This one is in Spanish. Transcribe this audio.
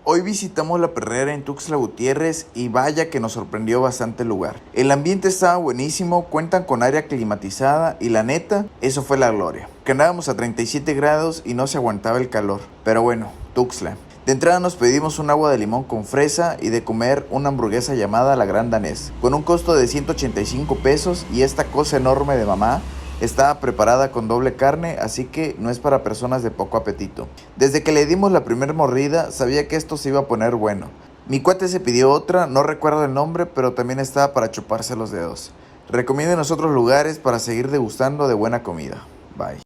Hoy visitamos la perrera en Tuxtla Gutiérrez y vaya que nos sorprendió bastante el lugar. El ambiente estaba buenísimo, cuentan con área climatizada y la neta, eso fue la gloria. Que andábamos a 37 grados y no se aguantaba el calor. Pero bueno, Tuxtla. De entrada nos pedimos un agua de limón con fresa y de comer una hamburguesa llamada La Gran Danés, con un costo de 185 pesos y esta cosa enorme de mamá estaba preparada con doble carne, así que no es para personas de poco apetito. Desde que le dimos la primera mordida, sabía que esto se iba a poner bueno. Mi cuate se pidió otra, no recuerdo el nombre, pero también estaba para chuparse los dedos. Recomienden otros lugares para seguir degustando de buena comida. Bye.